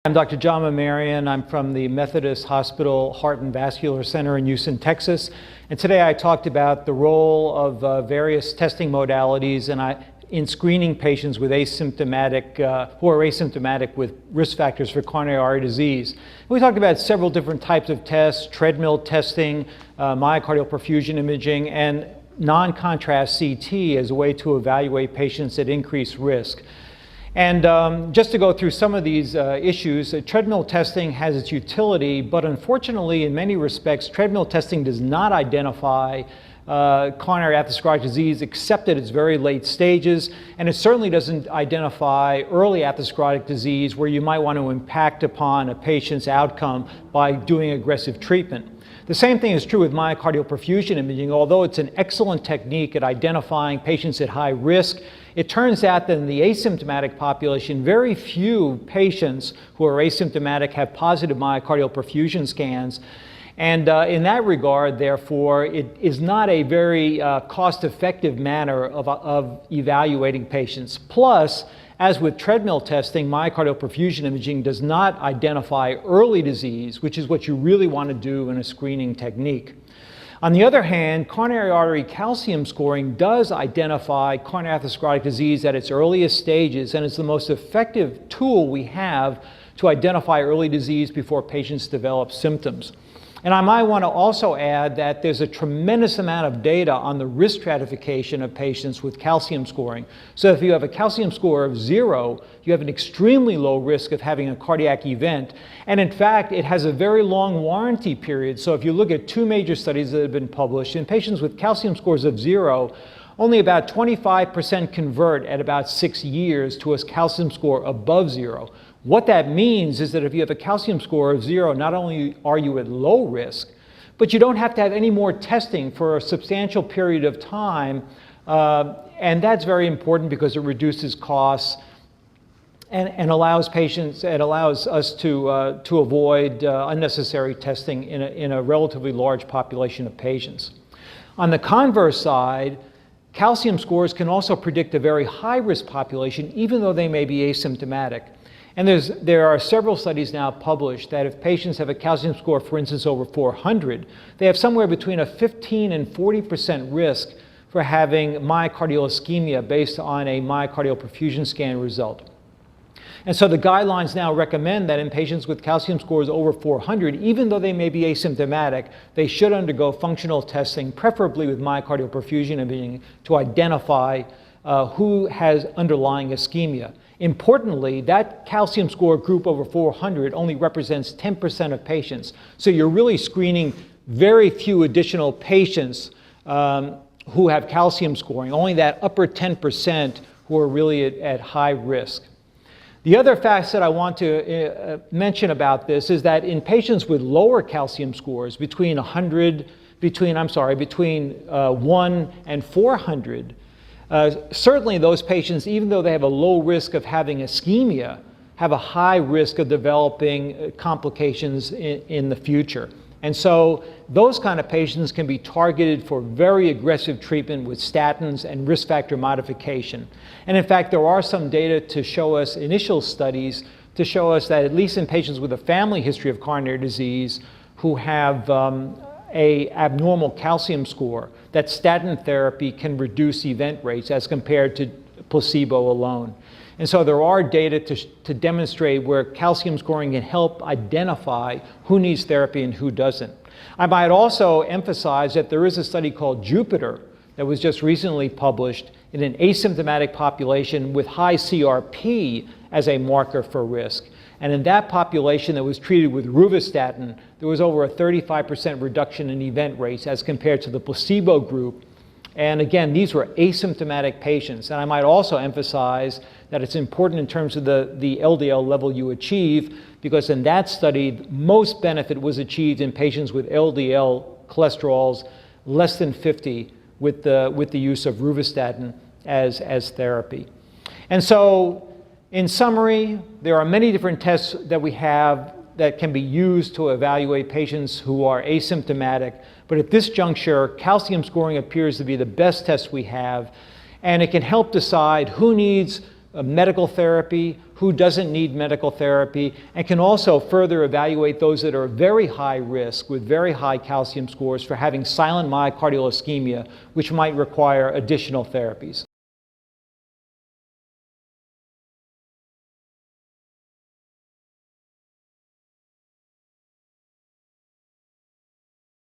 I'm Dr. John Mahmarian. I'm from the Methodist Hospital Heart and Vascular Center in Houston, Texas. And today I talked about the role of various testing modalities in screening patients with asymptomatic, who are asymptomatic with risk factors for coronary artery disease. We talked about several different types of tests: treadmill testing, myocardial perfusion imaging, and non-contrast CT as a way to evaluate patients at increased risk. And just to go through some of these issues, treadmill testing has its utility, but unfortunately, in many respects, treadmill testing does not identify coronary atherosclerotic disease except at its very late stages, and it certainly doesn't identify early atherosclerotic disease where you might want to impact upon a patient's outcome by doing aggressive treatment. The same thing is true with myocardial perfusion imaging. Although it's an excellent technique at identifying patients at high risk, it turns out that in the asymptomatic population, very few patients who are asymptomatic have positive myocardial perfusion scans. And in that regard, therefore, it is not a very cost-effective manner of evaluating patients. Plus, as with treadmill testing, myocardial perfusion imaging does not identify early disease, which is what you really want to do in a screening technique. On the other hand, coronary artery calcium scoring does identify coronary atherosclerotic disease at its earliest stages, and it's the most effective tool we have to identify early disease before patients develop symptoms. And I might want to also add that there's a tremendous amount of data on the risk stratification of patients with calcium scoring. So if you have a calcium score of 0, you have an extremely low risk of having a cardiac event. And in fact, it has a very long warranty period. So if you look at 2 major studies that have been published, in patients with calcium scores of 0, only about 25% convert at about 6 years to a calcium score above 0. What that means is that if you have a calcium score of 0, not only are you at low risk, but you don't have to have any more testing for a substantial period of time. And that's very important because it reduces costs and allows patients, it allows us to avoid unnecessary testing in a relatively large population of patients. On the converse side, calcium scores can also predict a very high-risk population, even though they may be asymptomatic. And there are several studies now published that if patients have a calcium score, for instance, over 400, they have somewhere between a 15 and 40% risk for having myocardial ischemia based on a myocardial perfusion scan result. And so the guidelines now recommend that in patients with calcium scores over 400, even though they may be asymptomatic, they should undergo functional testing, preferably with myocardial perfusion imaging, to identify who has underlying ischemia. Importantly, that calcium score group over 400 only represents 10% of patients. So you're really screening very few additional patients who have calcium scoring, only that upper 10% who are really at high risk. The other facts that I want to mention about this is that in patients with lower calcium scores, between 1 and 400, certainly those patients, even though they have a low risk of having ischemia, have a high risk of developing complications in the future. And so those kind of patients can be targeted for very aggressive treatment with statins and risk factor modification. And in fact, there are some data to show us, initial studies, to show us that at least in patients with a family history of coronary disease who have a abnormal calcium score, that statin therapy can reduce event rates as compared to placebo alone. And so there are data to demonstrate where calcium scoring can help identify who needs therapy and who doesn't. I might also emphasize that there is a study called Jupiter that was just recently published in an asymptomatic population with high CRP as a marker for risk. And in that population that was treated with rosuvastatin, there was over a 35% reduction in event rates as compared to the placebo group. And again, these were asymptomatic patients. And I might also emphasize that it's important in terms of the LDL level you achieve, because in that study, most benefit was achieved in patients with LDL cholesterols less than 50 with the use of rosuvastatin as therapy. And so, in summary, there are many different tests that we have that can be used to evaluate patients who are asymptomatic. But at this juncture, calcium scoring appears to be the best test we have, and it can help decide who needs medical therapy, who doesn't need medical therapy, and can also further evaluate those that are very high risk with very high calcium scores for having silent myocardial ischemia, which might require additional therapies.